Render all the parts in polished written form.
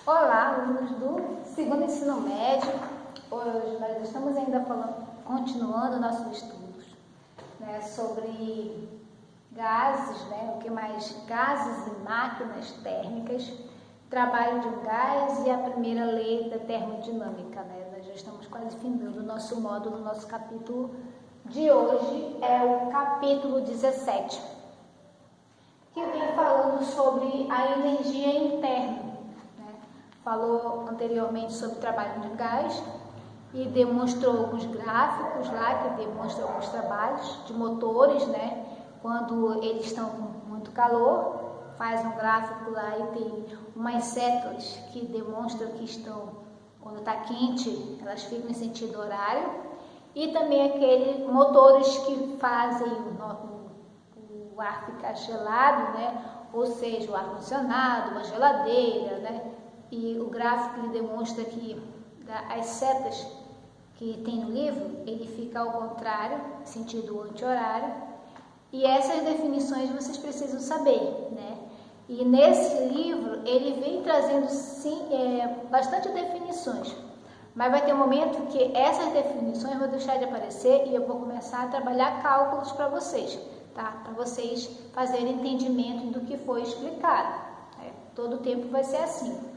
Olá, alunos do segundo ensino médio. Hoje nós estamos ainda continuando nossos estudos, né, sobre gases, né, o que mais? Gases e máquinas térmicas, trabalho de um gás e a primeira lei da termodinâmica, né? Nós já estamos quase findando o nosso módulo, nosso capítulo de hoje é o capítulo 17, que vem falando sobre a energia interna. Falou anteriormente sobre o trabalho de gás e demonstrou alguns gráficos lá que demonstram alguns trabalhos de motores, né? Quando eles estão com muito calor, faz um gráfico lá e tem umas setas que demonstram que estão, quando está quente, elas ficam em sentido horário, e também aqueles motores que fazem o ar ficar gelado, né? Ou seja, o ar-condicionado, uma geladeira, né? E o gráfico ele demonstra que as setas que tem no livro, ele fica ao contrário, sentido anti-horário, e essas definições vocês precisam saber, né? E nesse livro ele vem trazendo sim, bastante definições, mas vai ter um momento que essas definições vão deixar de aparecer e eu vou começar a trabalhar cálculos para vocês, tá? Para vocês fazerem entendimento do que foi explicado. Todo o tempo vai ser assim.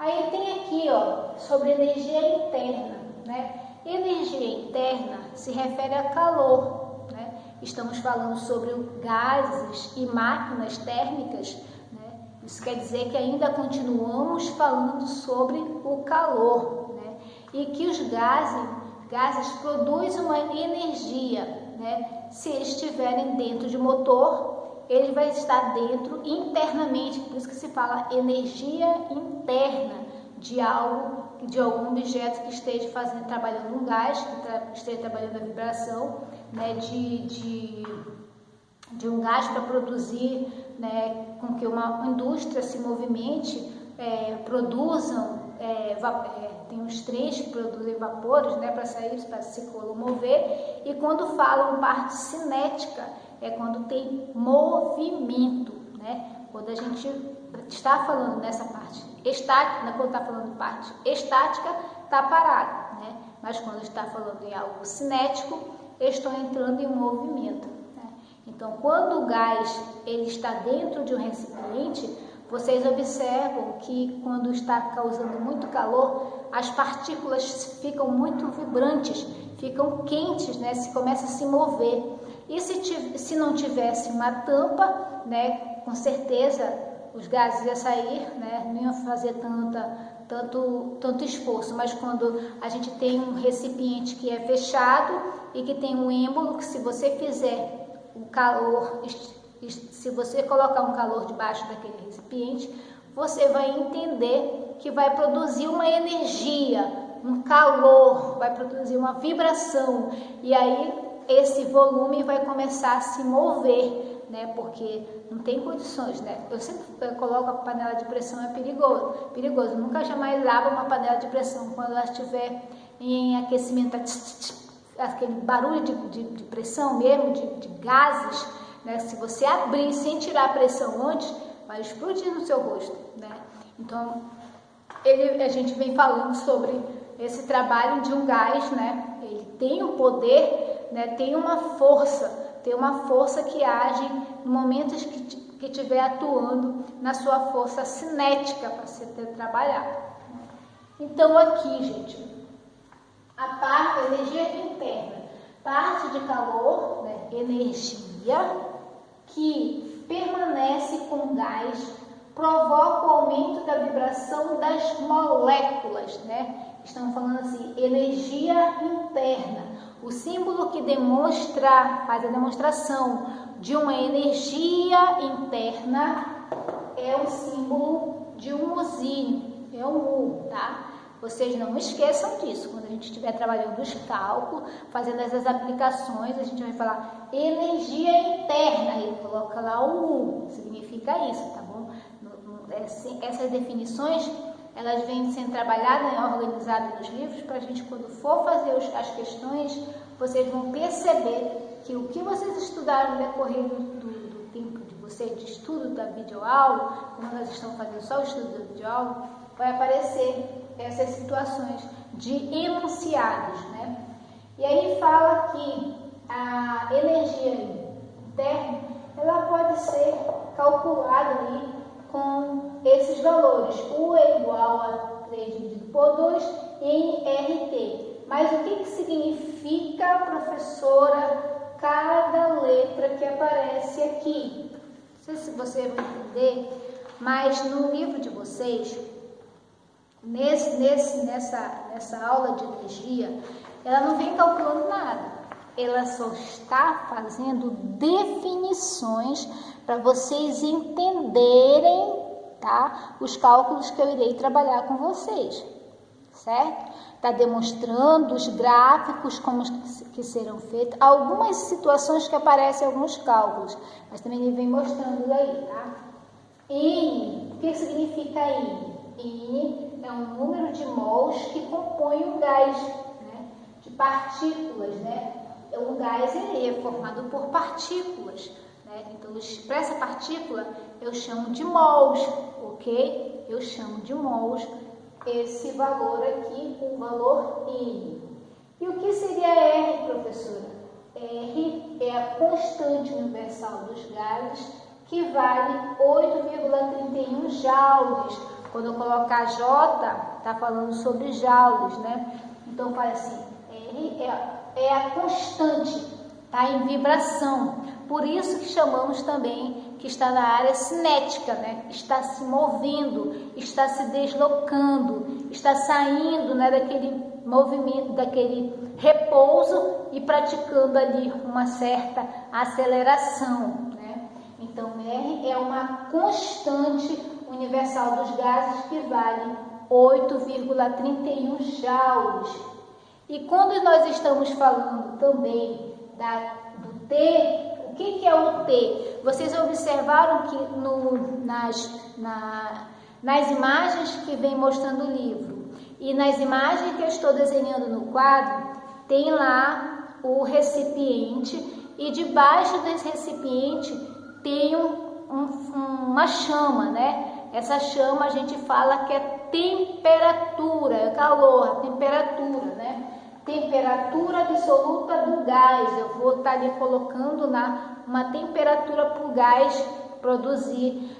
Aí tem aqui, ó, sobre energia interna, né? Energia interna se refere a calor, né? Estamos falando sobre gases e máquinas térmicas, né? Isso quer dizer que ainda continuamos falando sobre o calor, né? E que os gases produzem uma energia, né? Se estiverem dentro de motor, ele vai estar dentro internamente, por isso que se fala energia interna de algo, de algum objeto que esteja trabalhando um gás, que esteja trabalhando a vibração, né, de um gás para produzir, né, com que uma indústria se movimente, produzam, tem os trens que produzem vapores, né, para sair, para se locomover, e quando falam parte cinética, é quando tem movimento, né? Quando a gente está falando nessa parte estática, quando está falando parte estática, está parado, né? Mas quando está falando em algo cinético, estão entrando em movimento, né? Então, quando o gás ele está dentro de um recipiente, vocês observam que quando está causando muito calor, as partículas ficam muito vibrantes, ficam quentes, né? Se começa a se mover. E se não tivesse uma tampa, né, com certeza os gases iam sair, né, não iam fazer tanto esforço. Mas quando a gente tem um recipiente que é fechado e que tem um êmbolo, que se você fizer o calor, se você colocar um calor debaixo daquele recipiente, você vai entender que vai produzir uma energia, um calor, vai produzir uma vibração, e aí esse volume vai começar a se mover, né? Porque não tem condições, né? Eu sempre coloco a panela de pressão, é perigoso. Nunca jamais abra uma panela de pressão quando ela estiver em aquecimento, aquele barulho de pressão mesmo, de gases, né? Se você abrir sem tirar a pressão antes, vai explodir no seu rosto, né? Então, a gente vem falando sobre esse trabalho de um gás, né? Ele tem o poder, né? Tem uma força que age no momento que estiver atuando na sua força cinética para você trabalhar. Então aqui, gente, a parte da energia interna, parte de calor, né? Energia que permanece com gás, provoca o aumento da vibração das moléculas, né? Estamos falando assim, energia interna. O símbolo que faz a demonstração de uma energia interna é o símbolo de um usine, é o U, tá? Vocês não esqueçam disso. Quando a gente estiver trabalhando os cálculos, fazendo essas aplicações, a gente vai falar energia interna e coloca lá o U, significa isso, tá bom? Essas definições, elas vêm sendo trabalhadas e organizadas nos livros para a gente, quando for fazer as questões, vocês vão perceber que o que vocês estudaram no decorrer do tempo de vocês, você de estudo da videoaula, como nós estamos fazendo só o estudo da videoaula, vai aparecer essas situações de enunciados, né? E aí fala que a energia interna, ela pode ser calculada ali com esses valores. U é igual a 3 dividido por 2 em RT. Mas o que significa, professora, cada letra que aparece aqui? Não sei se você vai entender, mas no livro de vocês, nessa aula de energia, ela não vem calculando nada. Ela só está fazendo definições para vocês entenderem, tá? Os cálculos que eu irei trabalhar com vocês, certo? Está demonstrando os gráficos como que serão feitos, algumas situações que aparecem alguns cálculos, mas também ele vem mostrando aí, tá? N, o que significa N? N é um número de mols que compõe o gás, né? De partículas, né? O gás ele é formado por partículas, né? Então, para essa partícula eu chamo de mols, ok? Eu chamo de mols esse valor aqui, o valor N. E o que seria R, professora? R é a constante universal dos gases, que vale 8,31 joules. Quando eu colocar J, está falando sobre joules, né? Então, fala assim, R é a constante, está em vibração. Por isso que chamamos também que está na área cinética, né? Está se movendo, está se deslocando, está saindo, né, daquele movimento, daquele repouso e praticando ali uma certa aceleração, né? Então, R é uma constante universal dos gases que vale 8,31 joules. E quando nós estamos falando também do T, o que é o T? Vocês observaram que nas imagens que vem mostrando o livro e nas imagens que eu estou desenhando no quadro, tem lá o recipiente e debaixo desse recipiente tem uma chama, né? Essa chama a gente fala que é temperatura, é calor, temperatura, né? Temperatura absoluta do gás. Eu vou estar ali colocando uma temperatura para o gás produzir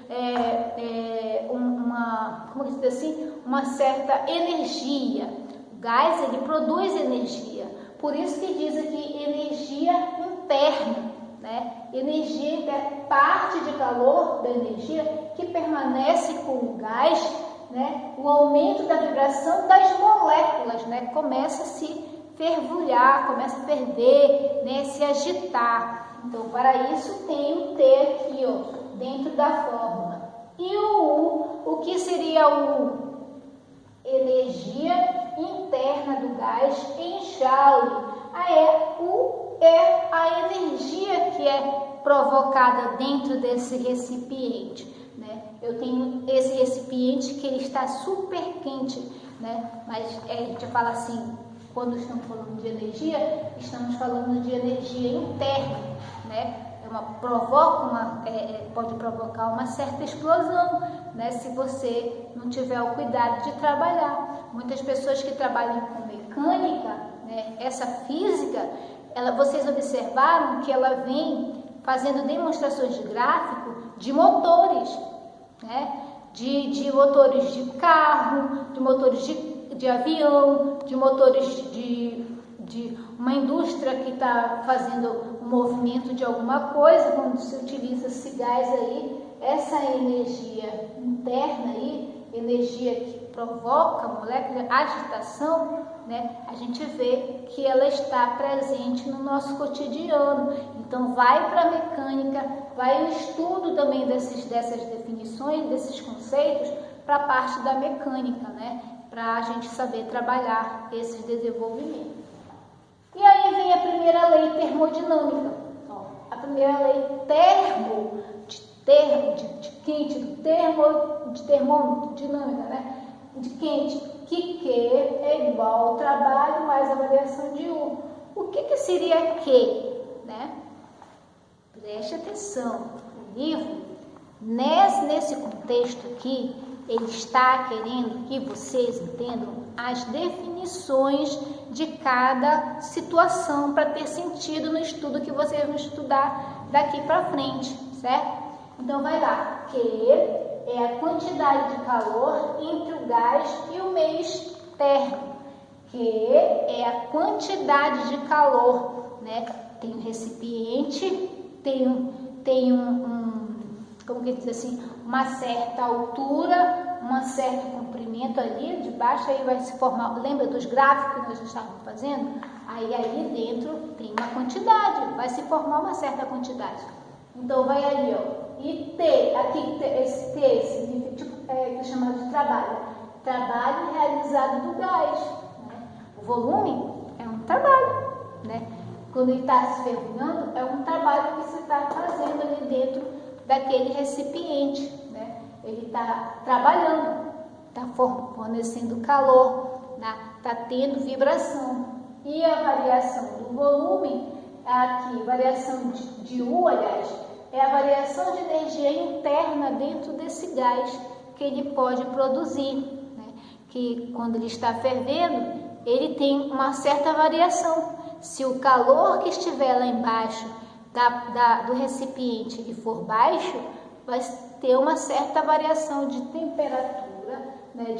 como diz assim, uma certa energia. O gás, ele produz energia. Por isso que diz aqui energia interna, né? Energia interna, parte de calor da energia que permanece com o gás, né? O aumento da vibração das moléculas, né? Começa a se fervulhar, começa a ferver, né? Se agitar. Então, para isso tem o T aqui, ó, dentro da fórmula. E o U, o que seria o U? Energia interna do gás em joule. U é a energia que é provocada dentro desse recipiente, né? Eu tenho esse recipiente que ele está super quente, né? Mas a gente fala assim, quando estamos falando de energia, estamos falando de energia interna, né? Pode provocar uma certa explosão, né? Se você não tiver o cuidado de trabalhar. Muitas pessoas que trabalham com mecânica, né? Essa física, vocês observaram que ela vem fazendo demonstrações de gráfico de motores, né? De motores de carro, de motores de avião, de motores de uma indústria que está fazendo um movimento de alguma coisa, quando se utiliza esse gás aí, essa energia interna aí, energia que provoca molécula, agitação, né? A gente vê que ela está presente no nosso cotidiano. Então, vai para a mecânica, vai o estudo também dessas definições, desses conceitos, para a parte da mecânica, né? Para a gente saber trabalhar esses desenvolvimentos. E aí vem a primeira lei termodinâmica. Ó, a primeira lei de quente, de termodinâmica, né? De quente, que Q é igual ao trabalho mais a variação de U. O que seria Q, né? Preste atenção, o livro Nesse contexto aqui, ele está querendo que vocês entendam as definições de cada situação para ter sentido no estudo que vocês vão estudar daqui para frente, certo? Então vai lá, Q é a quantidade de calor entre o gás e o meio externo. Q é a quantidade de calor, né? Tem um recipiente, tem como que diz assim, uma certa altura, um certo comprimento ali, de baixo aí vai se formar, lembra dos gráficos que nós estávamos fazendo? Aí dentro tem uma quantidade, vai se formar uma certa quantidade. Então vai ali, ó, e T, aqui esse T significa, que é chamado de trabalho realizado do gás, né? O volume é um trabalho, né? Quando ele está se fervilhando, é um trabalho que você está fazendo ali dentro daquele recipiente, né? Ele está trabalhando, está fornecendo calor, está tendo vibração. E a variação do volume, aqui, variação de U, aliás, é a variação de energia interna dentro desse gás que ele pode produzir, né? Que quando ele está fervendo, ele tem uma certa variação. Se o calor que estiver lá embaixo do recipiente e for baixo, vai ter uma certa variação de temperatura, né,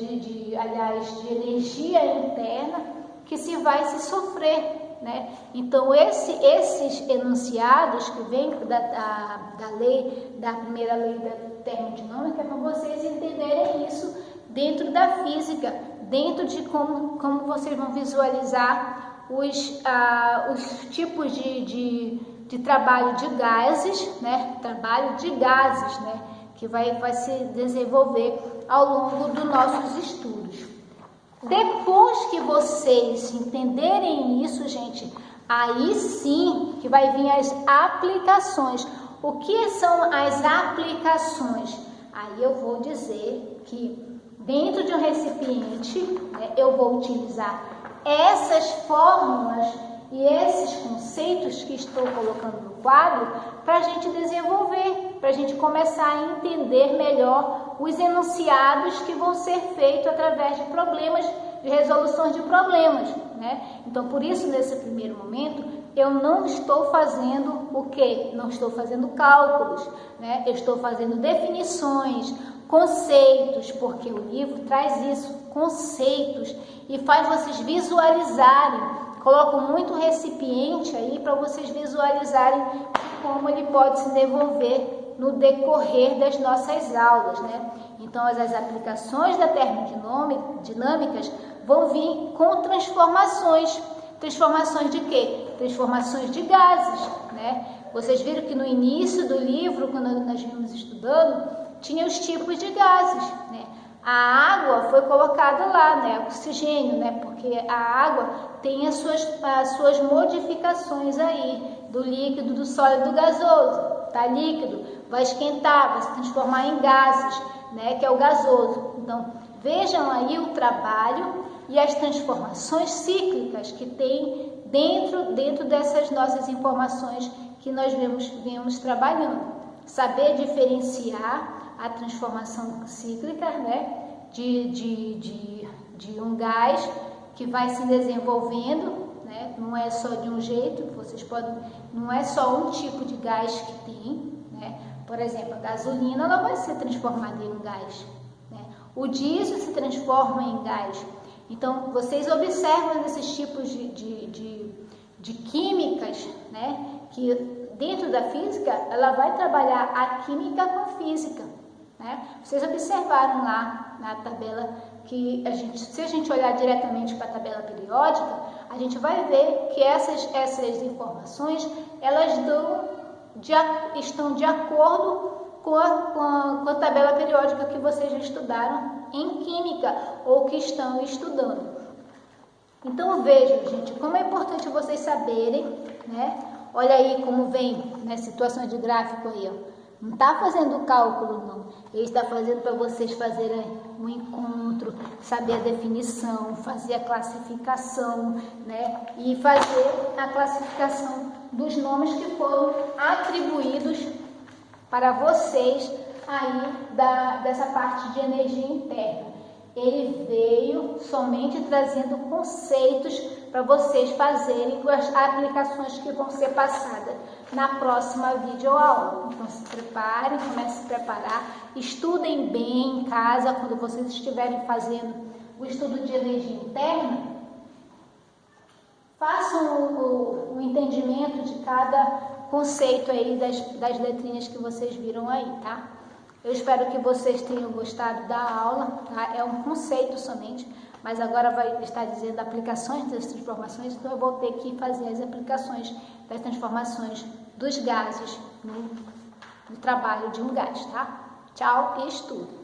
aliás, de energia interna que vai se sofrer, né? Então esses enunciados que vêm da primeira lei da termodinâmica é para vocês entenderem isso dentro da física, dentro de como vocês vão visualizar os tipos de trabalho de gases, né? Trabalho de gases, né? Que vai se desenvolver ao longo dos nossos estudos. Depois que vocês entenderem isso, gente, aí sim que vai vir as aplicações. O que são as aplicações? Aí eu vou dizer que dentro de um recipiente, né, eu vou utilizar essas fórmulas e esses conceitos que estou colocando no quadro para a gente desenvolver, para a gente começar a entender melhor os enunciados que vão ser feitos através de problemas, de resoluções de problemas, né? Então, por isso, nesse primeiro momento, eu não estou fazendo o quê? Não estou fazendo cálculos, né? Eu estou fazendo definições, conceitos, porque o livro traz isso, conceitos, e faz vocês visualizarem. Coloco muito recipiente aí para vocês visualizarem como ele pode se desenvolver no decorrer das nossas aulas, né? Então, as aplicações da termodinâmicas vão vir com transformações. Transformações de quê? Transformações de gases, né? Vocês viram que no início do livro, quando nós vimos estudando, tinha os tipos de gases, né? A água foi colocada lá, né? Oxigênio, né? Porque a água tem as suas modificações aí, do líquido, do sólido, do gasoso. Tá líquido, vai esquentar, vai se transformar em gases, né? Que é o gasoso. Então, vejam aí o trabalho e as transformações cíclicas que tem dentro dessas nossas informações que nós viemos trabalhando. Saber diferenciar a transformação cíclica, né, de um gás que vai se desenvolvendo, né, não é só de um jeito, não é só um tipo de gás que tem, né? Por exemplo, a gasolina ela vai ser transformada em um gás, né? O diesel se transforma em gás. Então, vocês observam esses tipos de químicas, né, que dentro da física, ela vai trabalhar a química com física, né? Vocês observaram lá na tabela que se a gente olhar diretamente para a tabela periódica, a gente vai ver que essas informações, elas estão de acordo com a tabela periódica que vocês já estudaram em química ou que estão estudando. Então, vejam, gente, como é importante vocês saberem, né? Olha aí como vem, né, situações de gráfico aí, ó. Não está fazendo cálculo, não. Ele está fazendo para vocês fazerem um encontro, saber a definição, fazer a classificação, né? E fazer a classificação dos nomes que foram atribuídos para vocês aí dessa parte de energia interna. Ele veio somente trazendo conceitos para vocês fazerem com as aplicações que vão ser passadas na próxima videoaula. Então se preparem, comecem a se preparar, estudem bem em casa quando vocês estiverem fazendo o estudo de energia interna. Façam o entendimento de cada conceito aí das letrinhas que vocês viram aí, tá? Eu espero que vocês tenham gostado da aula, tá? É um conceito somente, mas agora vai estar dizendo aplicações das transformações, então eu vou ter que fazer as aplicações das transformações dos gases no trabalho de um gás, tá? Tchau e estudo!